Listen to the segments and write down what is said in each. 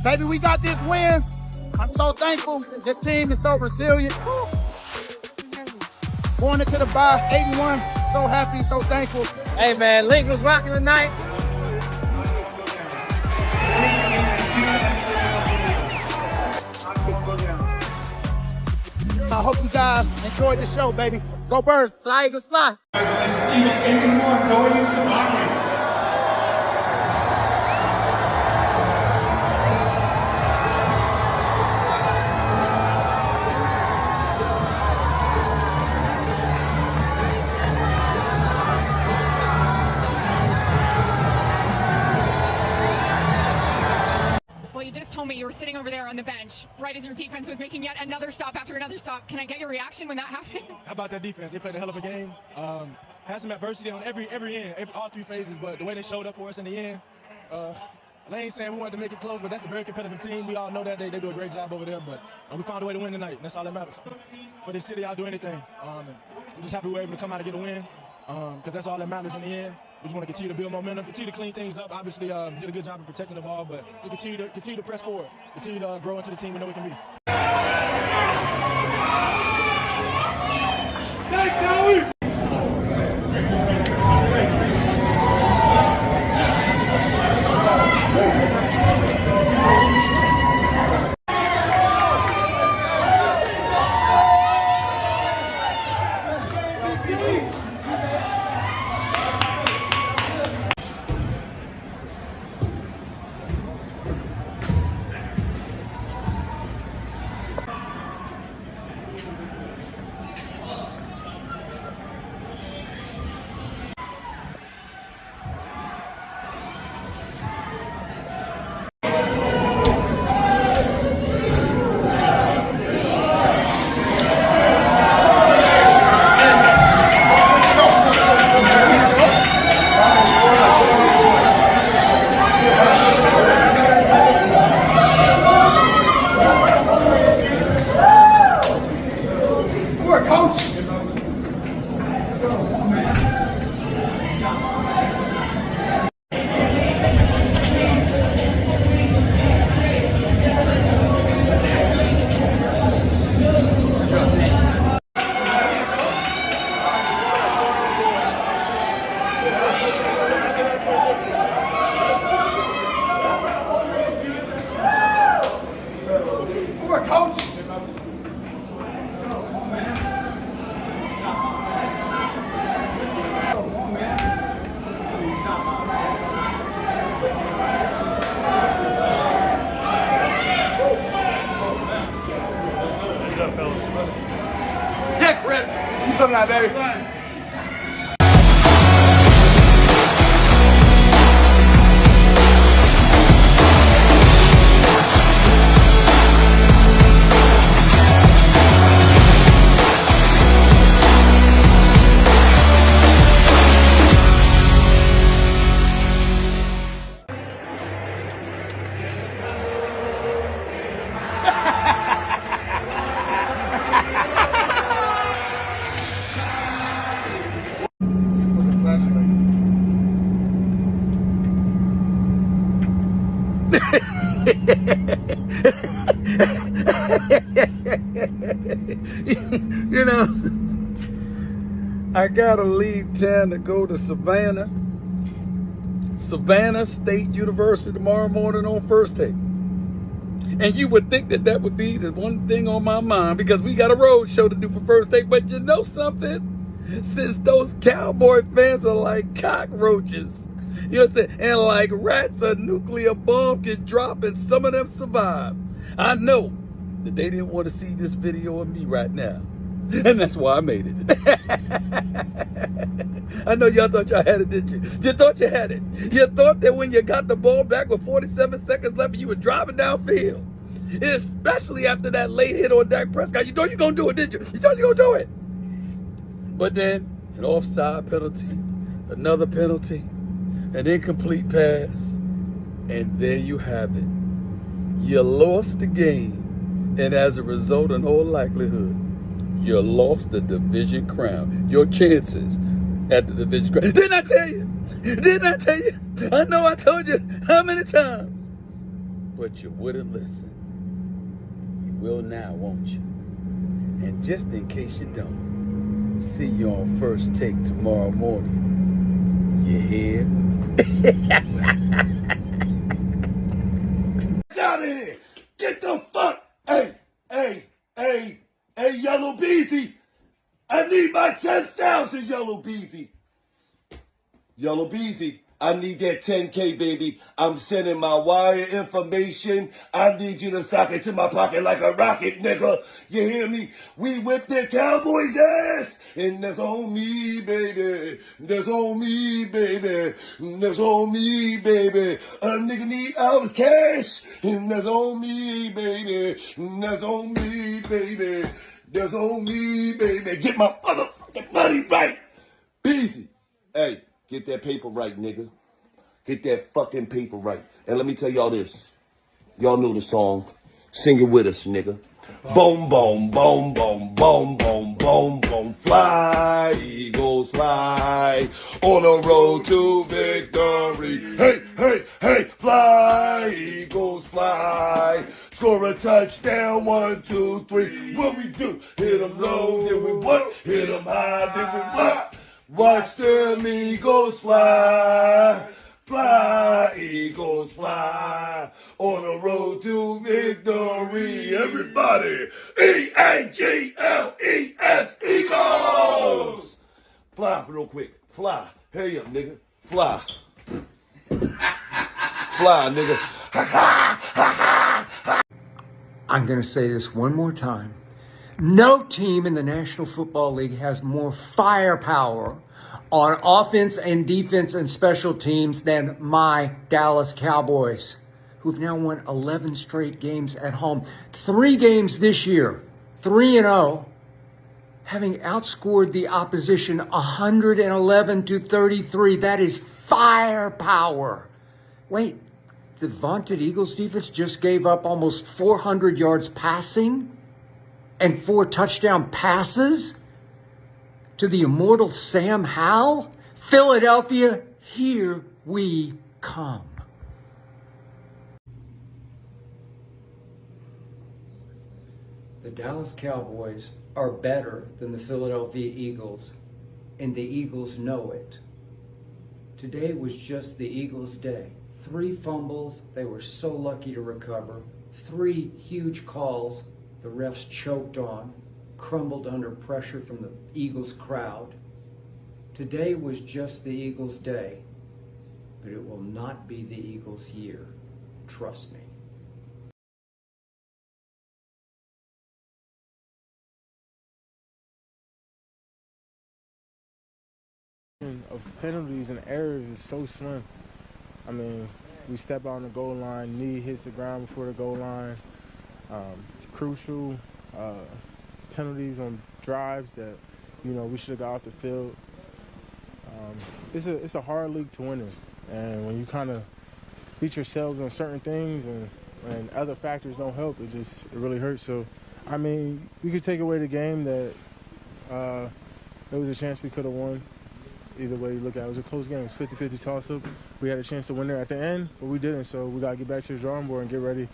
Baby, we got this win. I'm so thankful. This team is so resilient. Going into the bye, 8-1. So happy, so thankful. Hey man, Lincoln was rocking tonight. I hope you guys enjoyed the show, baby. Go Birds. Fly Eagles fly. Well, you just told me you were sitting over there on the bench right as your defense was making yet another stop after another stop. Can I get your reaction when that happened? How about that defense? They played a hell of a game. Had some adversity on every end, all three phases, but the way they showed up for us in the end, I ain't saying we wanted to make it close, but that's a very competitive team. We all know that. They do a great job over there, but we found a way to win tonight, and that's all that matters. For this city, I'll do anything. I'm just happy we were able to come out and get a win, because that's all that matters in the end. We just want to continue to build momentum, continue to clean things up. Obviously, did a good job of protecting the ball, but to continue to press forward, continue to grow into the team we know we can be. Dak Prescott. You something like that, baby. You know, I gotta leave town to go to Savannah State University tomorrow morning on first take. And you would think that that would be the one thing on my mind, because we got a road show to do for first take. But you know something? Since those Cowboy fans are like cockroaches, you know what I'm saying? And like rats, a nuclear bomb can drop and some of them survive. I know that they didn't want to see this video of me right now. And that's why I made it. I know y'all thought y'all had it, didn't you? You thought you had it. You thought that when you got the ball back with 47 seconds left and you were driving downfield, Especially after that late hit on Dak Prescott. You thought you were going to do it, did you? You thought you were going to do it. But then, an offside penalty, another penalty, an incomplete pass, and there you have it. You lost the game, and as a result, in all likelihood, you lost the division crown. Your chances at the division crown. Didn't I tell you? Didn't I tell you? I know I told you how many times. But you wouldn't listen. You will now, won't you? And just in case you don't, see you on First Take tomorrow morning. You hear? Out of here! Get the fuck! Hey, Yellow Beezy! I need my 10,000, Yellow Beezy! Yellow Beezy, I need that 10K, baby. I'm sending my wire information. I need you to sock it to my pocket like a rocket, nigga. You hear me? We whipped the Cowboys' ass. And that's on me, baby. That's on me, baby. That's on me, baby. A nigga need hours cash. And that's on me, baby. That's on me, baby. That's on me, baby. Get my motherfucking money right. Beezy. Hey. Get that paper right, nigga. Get that fucking paper right. And let me tell y'all this. Y'all know the song. Sing it with us, nigga. Boom, boom, boom, boom, boom, boom, boom, boom. Fly, Eagles, fly. On the road to victory. Hey, fly, Eagles, fly. Score a touchdown, 1, 2, 3. What we do? Hit them low, then we what? Hit them high, then we what? Watch them Eagles fly, fly, Eagles fly, on the road to victory. Everybody, E-A-G-L-E-S, Eagles! Fly real quick, fly. Hurry up, nigga, fly. Fly, nigga. I'm going to say this one more time. No team in the National Football League has more firepower on offense and defense and special teams than my Dallas Cowboys, who've now won 11 straight games at home. 3 games this year, 3-0, having outscored the opposition 111-33. That is firepower. Wait, the vaunted Eagles defense just gave up almost 400 yards passing and 4 touchdown passes to the immortal Sam Howell? Philadelphia, here we come. The Dallas Cowboys are better than the Philadelphia Eagles, and the Eagles know it. Today was just the Eagles' day. 3 fumbles, they were so lucky to recover. 3 huge calls the refs choked on, crumbled under pressure from the Eagles crowd. Today was just the Eagles' day, but it will not be the Eagles' year. Trust me. Of penalties and errors is so slim. I mean, we step out on the goal line, knee hits the ground before the goal line. Crucial penalties on drives that, we should have got off the field. It's a hard league to win in. And when you kind of beat yourselves on certain things and other factors don't help, it really hurts. So, I mean, you could take away the game that there was a chance we could have won. Either way you look at it, it was a close game. It was 50-50 toss-up. We had a chance to win there at the end, but we didn't. So we got to get back to the drawing board and get ready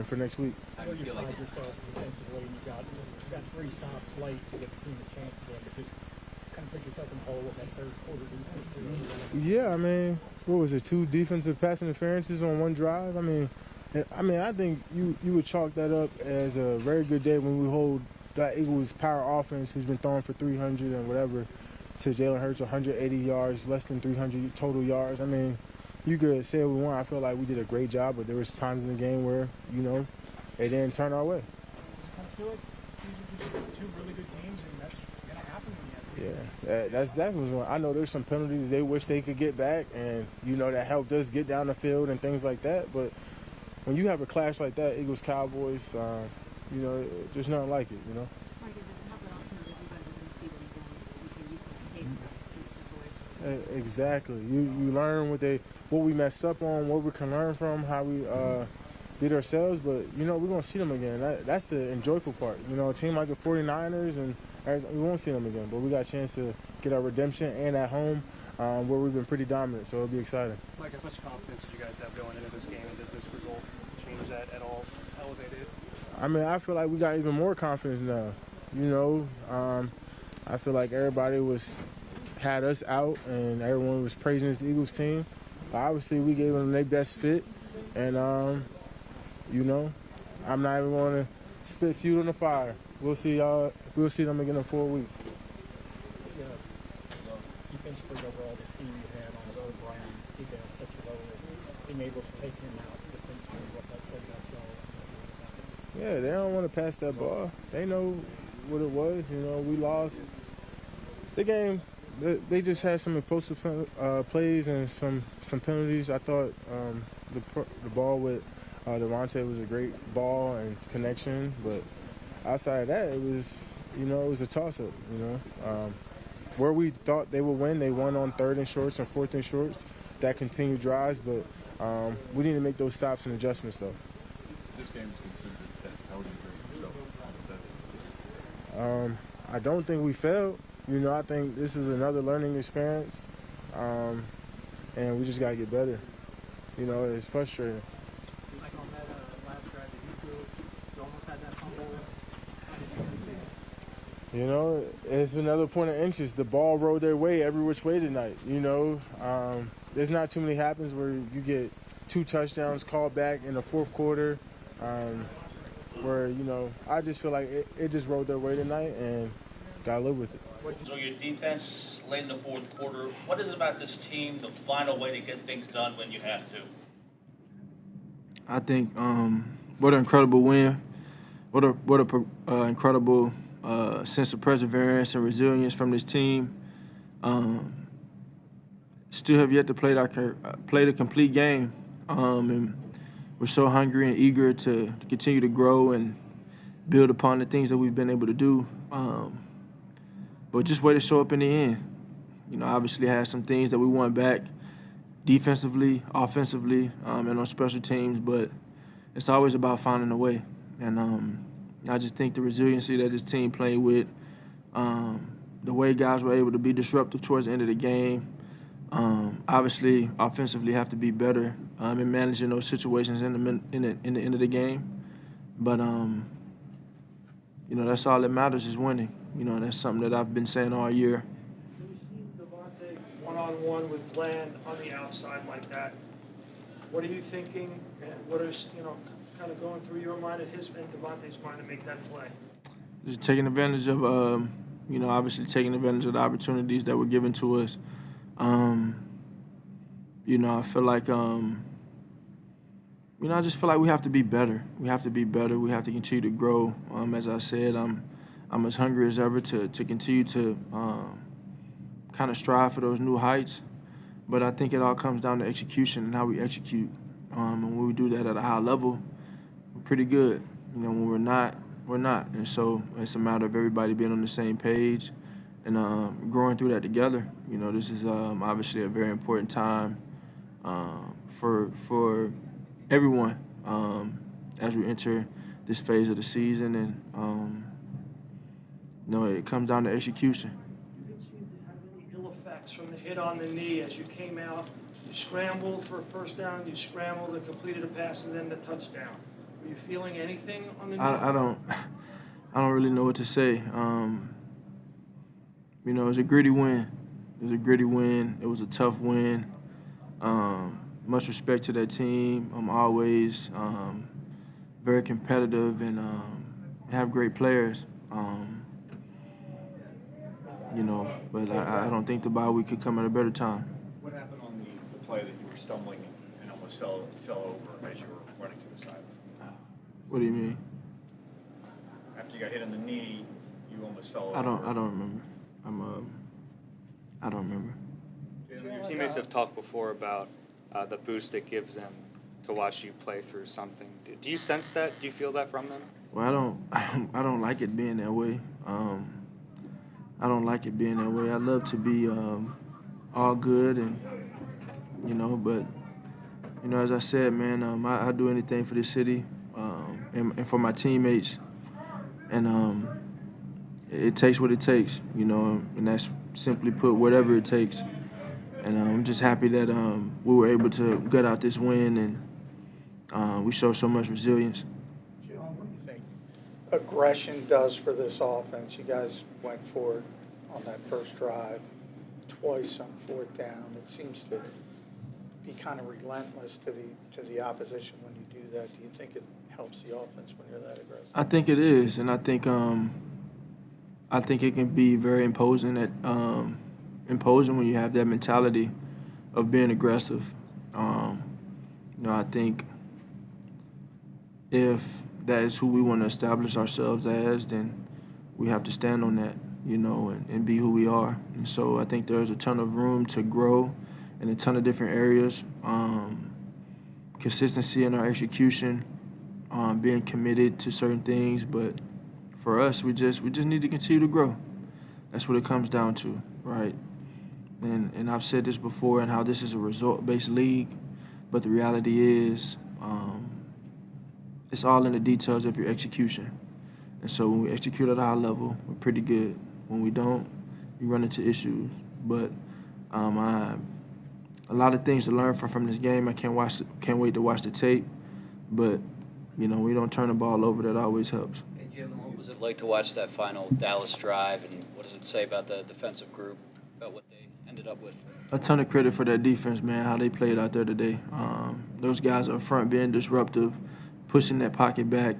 for next week. How do you feel like yourself defensively? You got 3 stops late to get the team a chance to just kind of put yourself in the hole with that third quarter defense. Yeah, I mean, what was it? 2 defensive pass interferences on 1 drive. I mean, I think you would chalk that up as a very good day when we hold that Eagles power offense, who's been throwing for 300 and whatever, to Jalen Hurts 180 yards, less than 300 total yards. I mean, you could say what we want. I feel like we did a great job, but there was times in the game where, it didn't turn our way. I kind of feel like these are just 2 really good teams, and that's going to happen when you have 2. Yeah, that's exactly what I know. There's some penalties they wish they could get back, and that helped us get down the field and things like that. But when you have a clash like that, Eagles Cowboys, you know, there's nothing like it. You know. Exactly. You learn what we messed up on, what we can learn from, how we did ourselves. But you know, we're gonna see them again. That's the enjoyable part. You know, a team like the 49ers and we won't see them again. But we got a chance to get our redemption and at home, where we've been pretty dominant. So it'll be exciting. Mike, how much confidence did you guys have going into this game, and does this result change that at all? Elevate it? I mean, I feel like we got even more confidence now. You know, I feel like everybody had us out, and everyone was praising this Eagles team. But obviously, we gave them their best fit, and you know, I'm not even going to spit fuel on the fire. We'll see y'all. We'll see them again in 4 weeks. Yeah. Defensively overall, this team you had on the road, Brian, he got such a low rate. Being able to take him out defensively, what that said about y'all. Yeah, they don't want to pass that ball. They know what it was. You know, we lost the game. They just had some impulsive plays and some penalties. I thought the ball with Devontae was a great ball and connection, but outside of that, it was a toss-up. You know, where we thought they would win, they won on 3rd and shorts and 4th and shorts. That continued drives, but we need to make those stops and adjustments though. This game is considered a test. How would you grade yourself on the test? I don't think we failed. You know, I think this is another learning experience, and we just got to get better. You know, it's frustrating. Like on that last drive, did you feel you almost had that fumble? How did you see it? You know, it's another point of interest. The ball rolled their way every which way tonight. You know, there's not too many happens where you get 2 touchdowns called back in the 4th quarter, where, you know, I just feel like it just rolled their way tonight and got to live with it. So your defense late in the 4th quarter, what is it about this team, the final way to get things done when you have to? I think what an incredible win. What a incredible sense of perseverance and resilience from this team. Still have yet to play the complete game, and we're so hungry and eager to continue to grow and build upon the things that we've been able to do. But just way to show up in the end. You know, obviously had some things that we want back defensively, offensively, and on special teams, but it's always about finding a way. And I just think the resiliency that this team played with, the way guys were able to be disruptive towards the end of the game, obviously offensively have to be better in managing those situations in the end of the game. But, you know, that's all that matters is winning. You know, that's something that I've been saying all year. When you see Devontae one-on-one with Bland on the outside like that, what are you thinking, and what is, you know, kind of going through your mind and Devontae's mind to make that play? Just taking advantage of, you know, obviously taking advantage of the opportunities that were given to us. You know, I feel like, you know, I just feel like we have to be better. We have to be better. We have to continue to grow. As I said, I'm as hungry as ever to continue to kind of strive for those new heights. But I think it all comes down to execution and how we execute. And when we do that at a high level, we're pretty good. You know, when we're not, we're not. And so it's a matter of everybody being on the same page and growing through that together. You know, this is obviously a very important time for everyone as we enter this phase of the season. And, you know, it comes down to execution. You didn't seem to have any ill effects from the hit on the knee as you came out. You scrambled for a first down, you scrambled and completed a pass, and then the touchdown. Were you feeling anything on the knee? I don't really know what to say. You know, it was a gritty win. It was a gritty win. It was a tough win. Much respect to that team. I'm always very competitive and have great players. You know, but I don't think the bye week could come at a better time. What happened on the play that you were stumbling and almost fell over as you were running to the sideline? What do you mean? After you got hit in the knee, you almost fell over. I don't remember. I don't remember. Your teammates have talked before about the boost it gives them to to watch you play through something. Do you sense that? Do you feel that from them? Well, I don't like it being that way. I don't like it being that way. I love to be all good and, but, as I said, man, I do anything for this city and for my teammates. And it takes what it takes, and that's simply put, whatever it takes. And I'm just happy that we were able to gut out this win, and we showed so much resilience. What do you think aggression does for this offense? You guys went for it on that first drive twice on fourth down. It seems to be kind of relentless to the opposition when you do that. Do you think it helps the offense when you're that aggressive? I think it is, and I think it can be very imposing when you have that mentality of being aggressive. I think if that is who we want to establish ourselves as, then we have to stand on that, and be who we are. And so I think there's a ton of room to grow in a ton of different areas. Consistency in our execution, being committed to certain things, but for us, we just need to continue to grow. That's what it comes down to, right? And I've said this before, and how this is a result-based league, but the reality is, it's all in the details of your execution. And so when we execute at a high level, we're pretty good. When we don't, we run into issues. But a lot of things to learn from this game. I can't wait to watch the tape. But we don't turn the ball over. That always helps. Hey Jim, what was it like to watch that final Dallas drive, and what does it say about the defensive group, about what they ended up with? A ton of credit for that defense, man, how they played out there today. Those guys up front being disruptive, pushing that pocket back.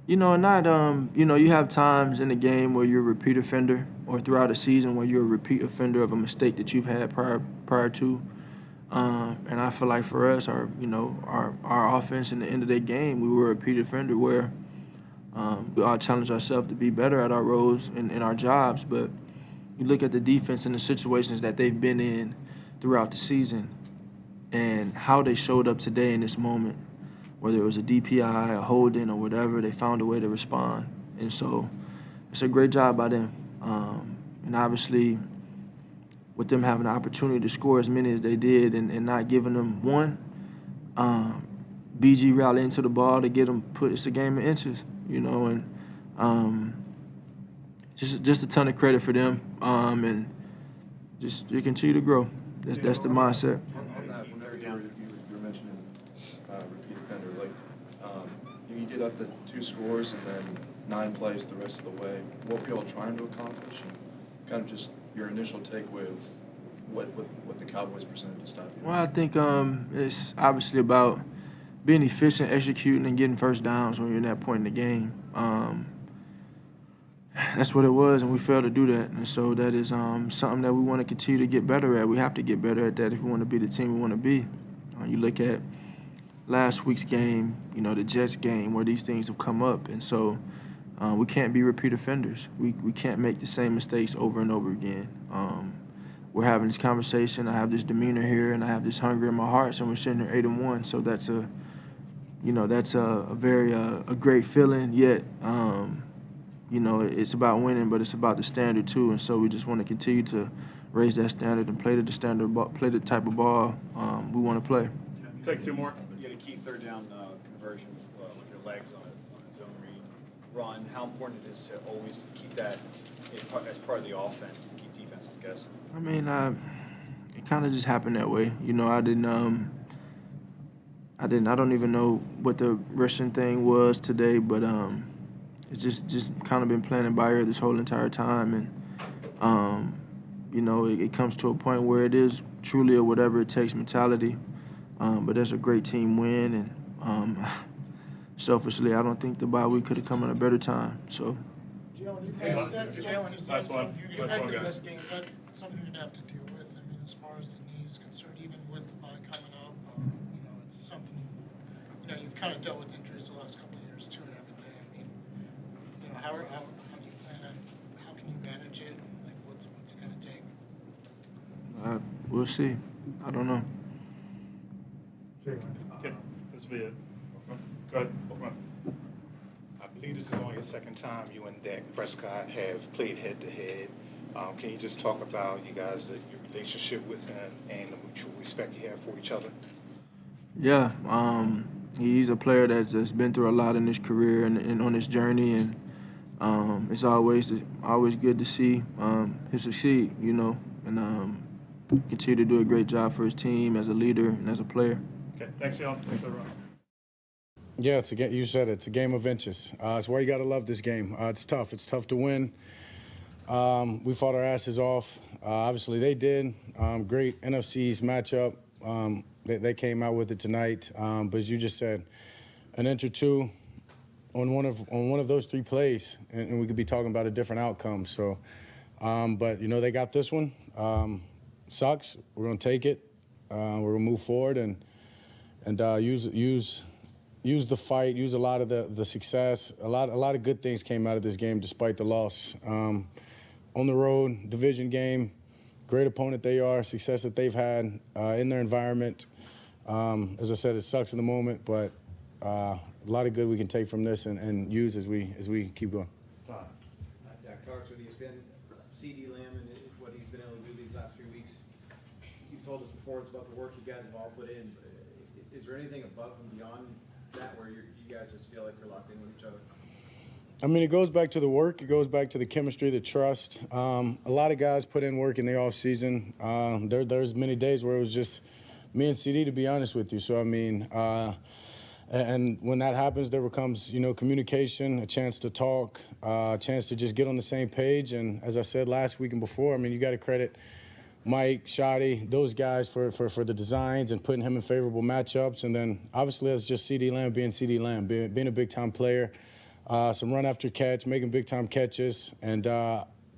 You have times in the game where you're a repeat offender, or throughout a season where you're a repeat offender of a mistake that you've had prior to. And I feel like for us, our offense in the end of that game, we were a repeat offender where we all challenged ourselves to be better at our roles and in our jobs. But you look at the defense and the situations that they've been in throughout the season and how they showed up today in this moment, whether it was a DPI, a holding, or whatever, they found a way to respond. And so it's a great job by them. And obviously, with them having the opportunity to score as many as they did and not giving them one, BG rallied into the ball to get them it's a game of inches, and just a ton of credit for them, and just you continue to grow. That's the mindset. On that, whenever you were mentioning repeat offender, you get up to 2 scores and then 9 plays the rest of the way. What were you all trying to accomplish, and kind of just your initial takeaway of what the Cowboys presented to stop you? Well, I think it's obviously about being efficient, executing, and getting first downs when you're in that point in the game. That's what it was, and we failed to do that. And so that is something that we want to continue to get better at. We have to get better at that if we want to be the team we want to be. You look at last week's game, the Jets game, where these things have come up. And so we can't be repeat offenders. We can't make the same mistakes over and over again. We're having this conversation. I have this demeanor here, and I have this hunger in my heart, and we're sitting here 8-1. So that's a very great feeling. Yet, it's about winning, but it's about the standard too. And so we just want to continue to raise that standard and play play the type of ball we want to play. Take 2 more. You get a key third down conversion with your legs on a zone read run. How important it is to always keep that as part of the offense to keep defenses guessing. I mean, it kind of just happened that way. I don't even know what the rushing thing was today, but it's just kind of been playing it by ear this whole entire time, and it comes to a point where it is truly a whatever it takes mentality. But that's a great team win, and selfishly, I don't think the bye week could have come at a better time. So. Jalen, is that something you'd have to deal with? I mean, as far as the knee is concerned, even with the bye coming up, it's something you've kind of dealt with injuries the last couple of years too, and every day. I mean, how do you plan on? How can you manage it? Like, what's it going to take? We'll see. I don't know. Jalen, This will be it. Go ahead. I believe this is only the second time you and Dak Prescott have played head-to-head. Can you just talk about you guys, your relationship with him and the mutual respect you have for each other? Yeah, he's a player that's been through a lot in his career and on his journey, and it's always good to see him succeed, you know, and continue to do a great job for his team as a leader and as a player. Okay, thanks, y'all. Thanks, everyone. Yeah, you said it. It's a game of inches. It's why you got to love this game. It's tough. It's tough to win. We fought our asses off. Obviously, they did. Great NFC East matchup. They came out with it tonight. But as you just said, an inch or two on one of those three plays, and we could be talking about a different outcome. So, but you know, they got this one. Sucks. We're gonna take it. We're gonna move forward and use the fight, use a lot of the success. A lot of good things came out of this game despite the loss. On the road, division game, great opponent they are, success that they've had in their environment. As I said, it sucks in the moment, but a lot of good we can take from this and use as we keep going. Dak talks with ESPN, CD Lamb and what he's been able to do these last few weeks. You've told us before it's about the work you guys have all put in. Is there anything above and beyond that where you guys just feel like you're locked in with each other? I mean, it goes back to the work. It goes back to the chemistry, the trust. A lot of guys put in work in the offseason. There's many days where it was just me and CD, to be honest with you. So, I mean, and when that happens, there becomes, you know, communication, a chance to talk, a chance to just get on the same page. And as I said last week and before, I mean, you got to credit Mike, Shotty, those guys for the designs and putting him in favorable matchups. And then, obviously, it's just CD Lamb being CD Lamb, being a big-time player. Some run after catch, making big-time catches, and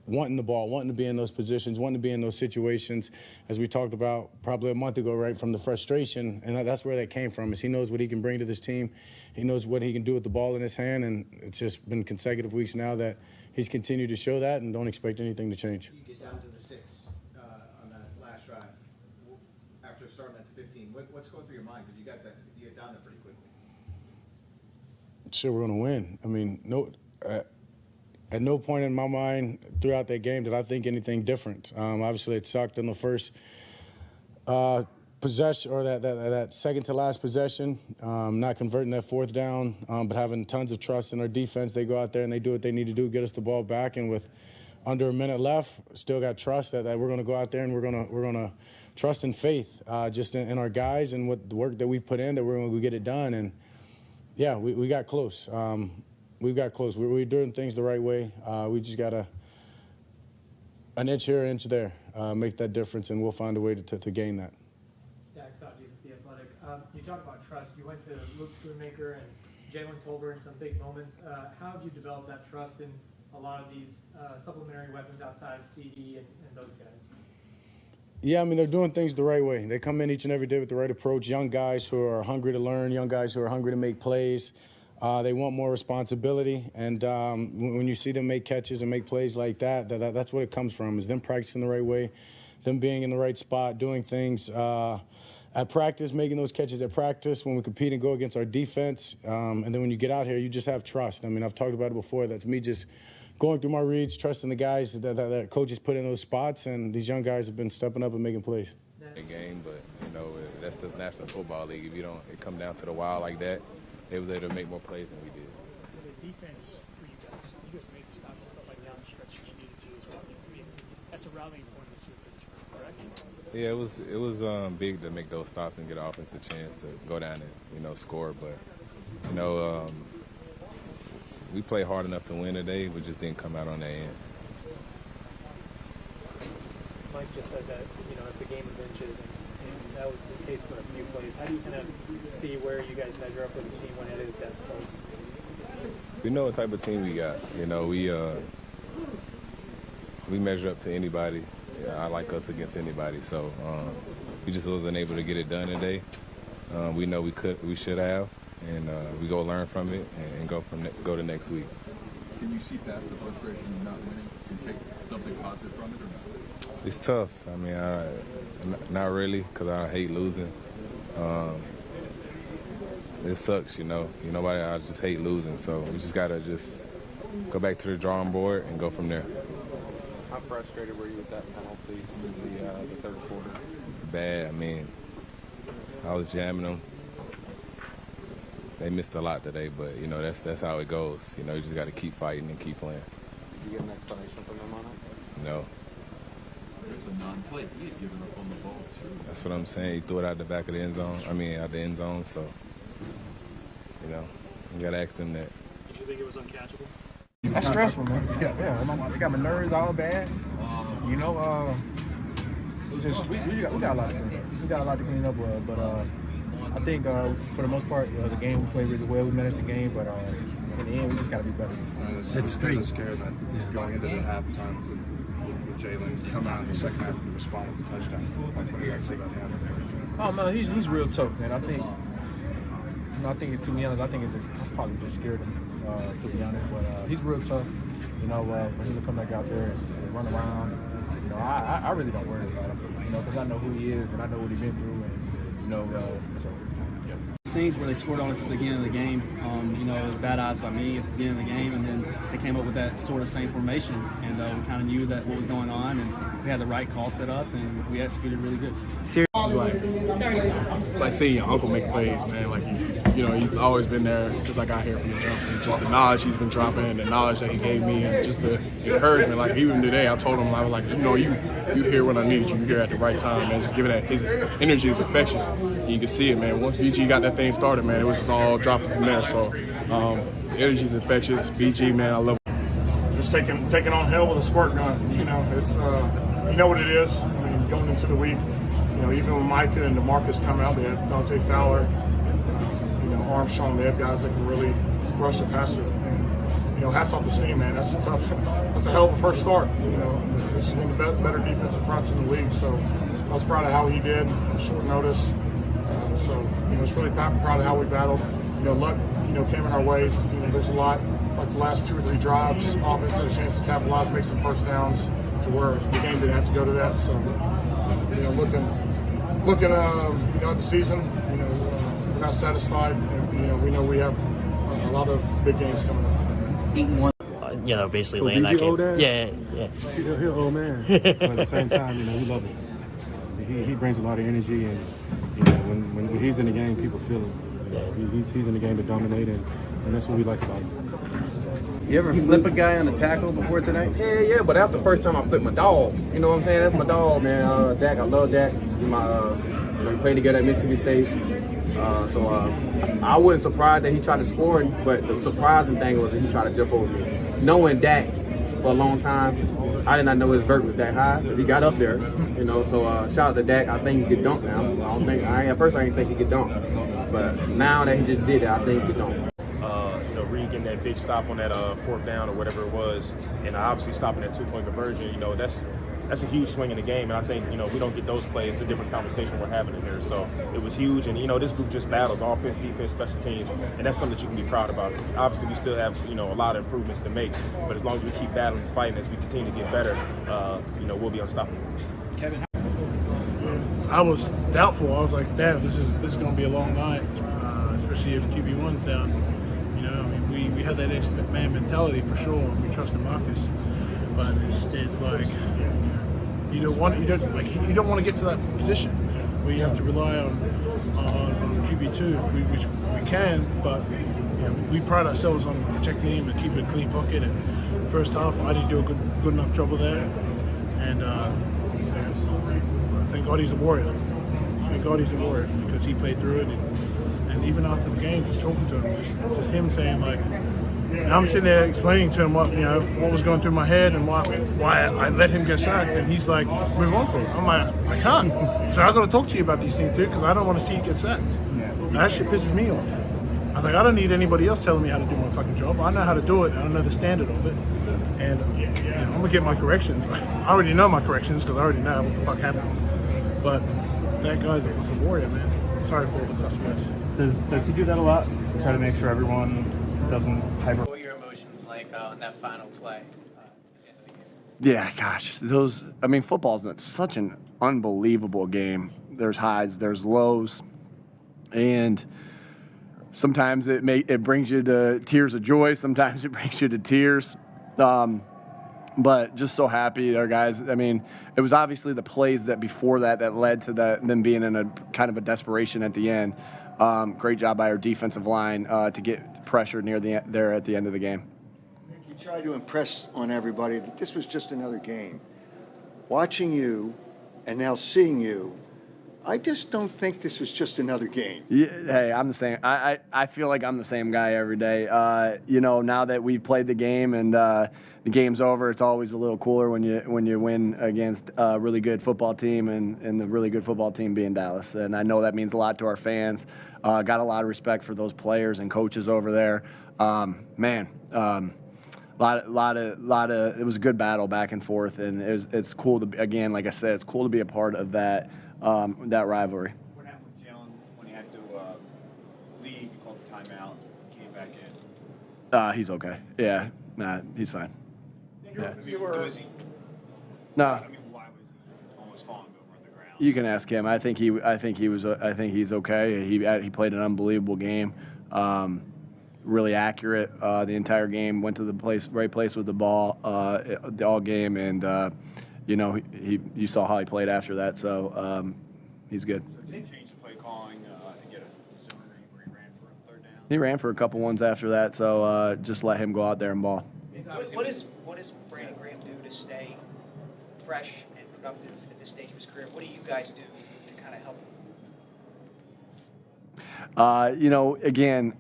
wanting the ball, wanting to be in those positions, wanting to be in those situations, as we talked about probably a month ago, right, from the frustration. And that's where that came from, is he knows what he can bring to this team. He knows what he can do with the ball in his hand, and it's just been consecutive weeks now that he's continued to show that, and don't expect anything to change. You get down to the 6 on that last drive after starting at 15. What's going through your mind? Because you get down there pretty quickly. Sure, we're going to win. I mean, at no point in my mind throughout that game did I think anything different. Obviously, it sucked in the first possession, or that second to last possession, not converting that fourth down, but having tons of trust in our defense. They go out there and they do what they need to do, get us the ball back, and with under a minute left, still got trust that we're going to go out there and we're going to trust and faith just in our guys and what the work that we've put in, that we're going to get it done. And yeah, we got close. We got close. We're doing things the right way. We just got an inch here, an inch there, make that difference, and we'll find a way to gain that. Dak Prescott, The Athletic. You talk about trust. You went to Luke Schoonmaker and Jalen Tolbert in some big moments. How have you developed that trust in a lot of these supplementary weapons outside of CD and those guys? Yeah, I mean, they're doing things the right way. They come in each and every day with the right approach. Young guys who are hungry to learn, young guys who are hungry to make plays. They want more responsibility. And when you see them make catches and make plays like that's what it comes from, is them practicing the right way, them being in the right spot, doing things at practice, making those catches at practice when we compete and go against our defense. And then when you get out here, you just have trust. I mean, I've talked about it before. That's me just going through my reads, trusting the guys that coaches put in those spots, and these young guys have been stepping up and making plays. Game, but you know, that's the National Football League. If you don't, it come down to the wire like that, they was able to make more plays than we did. The defense for you guys made the stops. I felt like down the stretch you needed to as well. I mean, that's a rallying point in the Super Bowl, correct? Yeah, it was big to make those stops and get an offensive chance to go down and score. But we played hard enough to win today. We just didn't come out on the end. Mike just said that it's a game of inches, and that was the case for a few plays. How do you kind of see where you guys measure up with the team when it is that close? We know what type of team we got. We measure up to anybody. I like us against anybody. So we just wasn't able to get it done today. We know we should have, and we go learn from it and go to next week. Can you see past the frustration of not winning and take something positive from it or not? It's tough. I mean, not really, because I hate losing. it sucks, you know. I just hate losing, so we just gotta just go back to the drawing board and go from there. How frustrated were you with that penalty in the third quarter? Bad. I mean, I was jamming them. They missed a lot today, but that's how it goes. You just got to keep fighting and keep playing. Did you get an explanation from them on it? No. There's a non-play. He's giving up on the ball too. That's what I'm saying. He threw it out the back of the end zone. Out the end zone. So, you got to ask them that. Did you think it was uncatchable? That's stressful, man. Yeah, it got my nerves all bad. We got a lot to clean up. We got a lot to clean up with, but I think for the most part, the game we played really well. We managed the game, but in the end, we just got to be better. It's kind of scared that going into the halftime with Jalen, come out in the second half and respond with the touchdown. What do you guys say about him? Oh man, he's real tough, man. I think to be honest, I think it's probably just scared him. To be honest, but he's real tough. For him to come back out there and run around, I really don't worry about him. Because I know who he is and I know what he's been through, and so. Things where they scored on us at the beginning of the game. It was bad eyes by me at the beginning of the game, and then they came up with that sort of same formation, and we kind of knew that what was going on, and we had the right call set up, and we executed really good. It's like seeing your uncle make plays, man. Like he's always been there since I got here from the jump. And just the knowledge he's been dropping, and the knowledge that he gave me, and just the encouragement. Like even today, I told him I was like, you here when I needed you. You're here at the right time, man. Just giving that his energy is infectious. And you can see it, man. Once BG got that thing started, man, it was just all dropping from there. So the energy is infectious. BG, man, I love it. Just taking on hell with a squirt gun. It's what it is. Going into the week, even when Micah and DeMarcus come out, they have Dante Fowler, Armstrong. They have guys that can really rush the passer. And, hats off to Steve, man. That's a hell of a first start. This is one of the better defensive fronts in the league. So I was proud of how he did on short notice. It's really proud of how we battled. Luck, came in our way. There's a lot. Like the last 2 or 3 drives, offense had a chance to capitalize, make some first downs to where the game didn't have to go to that. So, looking at the season, we're not satisfied. And, we know we have a lot of big games coming up. Basically laying that game. Yeah. He's old man. But at the same time, we love him. He brings a lot of energy, and when he's in the game, people feel him. He's in the game to dominate, and that's what we like about him. You ever flip a guy on a tackle before tonight? Yeah, but that's the first time I flipped my dog. You know what I'm saying? That's my dog, man. Dak, I love Dak. We played together at Mississippi State. So I wasn't surprised that he tried to score, but the surprising thing was that he tried to jump over me. Knowing Dak for a long time, I did not know his vert was that high because he got up there. So shout out to Dak. I think he could dunk now. At first I didn't think he could dunk, but now that he just did it, I think he could dunk. Reed getting that big stop on that 4th down or whatever it was, and obviously stopping that 2-point conversion, that's a huge swing in the game. And I think, we don't get those plays. It's a different conversation we're having in here. So it was huge. And, this group just battles offense, defense, special teams. And that's something that you can be proud about. Obviously, we still have, a lot of improvements to make. But as long as we keep battling and fighting as we continue to get better, we'll be unstoppable. Kevin, I was doubtful. I was like, damn, this is going to be a long night, especially if QB1's down. We had that X-Man mentality for sure. We trusted Marcus, but it's like you don't want to get to that position where you have to rely on QB2, which we can, but we pride ourselves on protecting him and keeping a clean pocket. And first half, I didn't do a good enough job of that, and thank God he's a warrior. Thank God he's a warrior because he played through it. And even after the game, just talking to him, just him saying like, and I'm sitting there explaining to him what was going through my head and why I let him get sacked, and he's like, move on from it. I'm like, I can't. So I got to talk to you about these things, dude, because I don't want to see you get sacked. And that shit pisses me off. I was like, I don't need anybody else telling me how to do my fucking job. I know how to do it, and I know the standard of it, and I'm gonna get my corrections. I already know my corrections because I already know what the fuck happened. But that guy's a fucking warrior, man. Sorry for all the customers. Does he do that a lot? Try to make sure everyone doesn't hyper. What were your emotions like on that final play? Yeah, gosh, football's such an unbelievable game. There's highs, there's lows, and Sometimes it brings you to tears of joy. Sometimes it brings you to tears. But just so happy our guys. I mean, it was obviously the plays that before that led to them being in a kind of a desperation at the end. Great job by our defensive line to get pressure there at the end of the game. You tried to impress on everybody that this was just another game. Watching you and now seeing you, I just don't think this was just another game. Yeah, hey, I'm the same. I feel like I'm the same guy every day. Now that we've played the game and the game's over, it's always a little cooler when you win against a really good football team and the really good football team being Dallas. And I know that means a lot to our fans. Got a lot of respect for those players and coaches over there. It was a good battle back and forth, and it's cool to, again, like I said, it's cool to be a part of that rivalry. What happened with Jalen when he had to leave? He called the timeout, came back in. He's okay. Yeah, he's fine. Yeah. No. No. I mean, why was he almost falling over on the ground? You can ask him. I think he's okay. He played an unbelievable game. Really accurate the entire game. Went to the right place with the ball all game, and you saw how he played after that. So he's good. So did they change the play calling and get a zone read where he ran for a third down? He ran for a couple ones after that. So just let him go out there and ball. What does Brandon Graham do to stay fresh and productive at this stage of his career? What do you guys do to kind of help him? Again,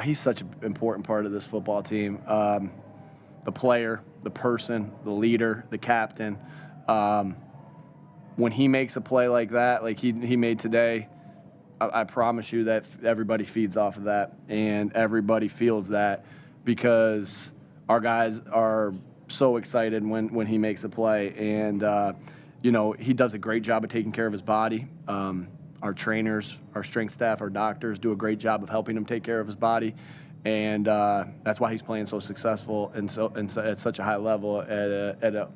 he's such an important part of this football team. The player, the person, the leader, the captain. When he makes a play like that, like he made today, I promise you that everybody feeds off of that and everybody feels that because our guys are so excited when he makes a play. And, he does a great job of taking care of his body. Our trainers, our strength staff, our doctors do a great job of helping him take care of his body. And that's why he's playing so successful and so at such a high level at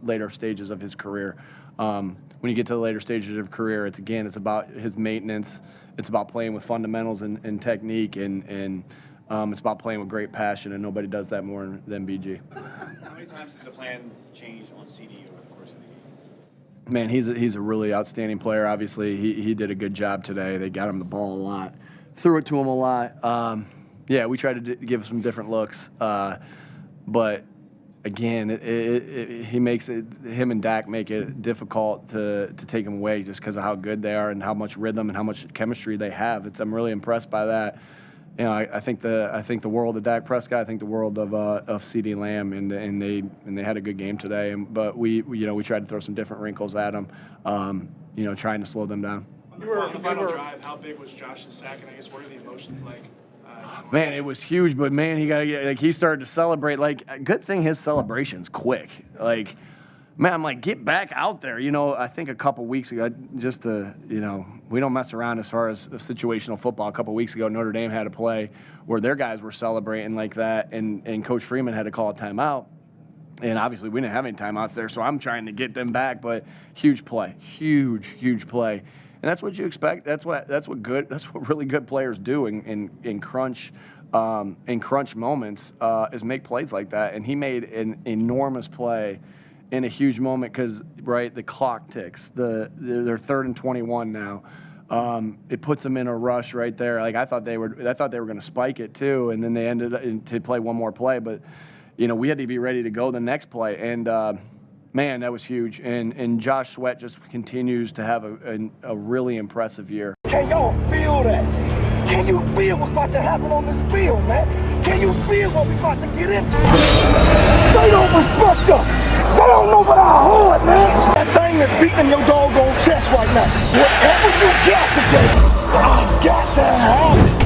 later stages of his career. When you get to the later stages of career, it's about his maintenance. It's about playing with fundamentals and technique, and it's about playing with great passion, and nobody does that more than BG. How many times did the plan change on CD over the course of the game? Man, he's a really outstanding player. Obviously, he did a good job today. They got him the ball a lot, threw it to him a lot. We tried to give some different looks, but again, him and Dak make it difficult to take him away just because of how good they are and how much rhythm and how much chemistry they have. I'm really impressed by that. I think the world of Dak Prescott. I think the world of CD Lamb, and they had a good game today. But we tried to throw some different wrinkles at them, trying to slow them down. On the final drive, how big was Josh's sack, and I guess what are the emotions like? Man, it was huge, but man, he started to celebrate. Like, good thing his celebration's quick. Like, man, I'm like, get back out there. I think a couple weeks ago, we don't mess around as far as situational football. A couple weeks ago, Notre Dame had a play where their guys were celebrating like that, and Coach Freeman had to call a timeout. And obviously, we didn't have any timeouts there, so I'm trying to get them back. But huge play, huge play. And that's what you expect. That's what really good players do in crunch moments is make plays like that. And he made an enormous play in a huge moment because the clock ticks. They're 3rd and 21 now. It puts them in a rush right there. Like I thought they were going to spike it too, and then they ended to play one more play. But we had to be ready to go the next play. And man, that was huge. And Josh Sweat just continues to have a really impressive year. Can y'all feel that? Can you feel what's about to happen on this field, man? Can you feel what we're about to get into? They don't respect us. They don't know about our heart, man. That thing that's beating your doggone chest right now. Whatever you got today, I got to have it.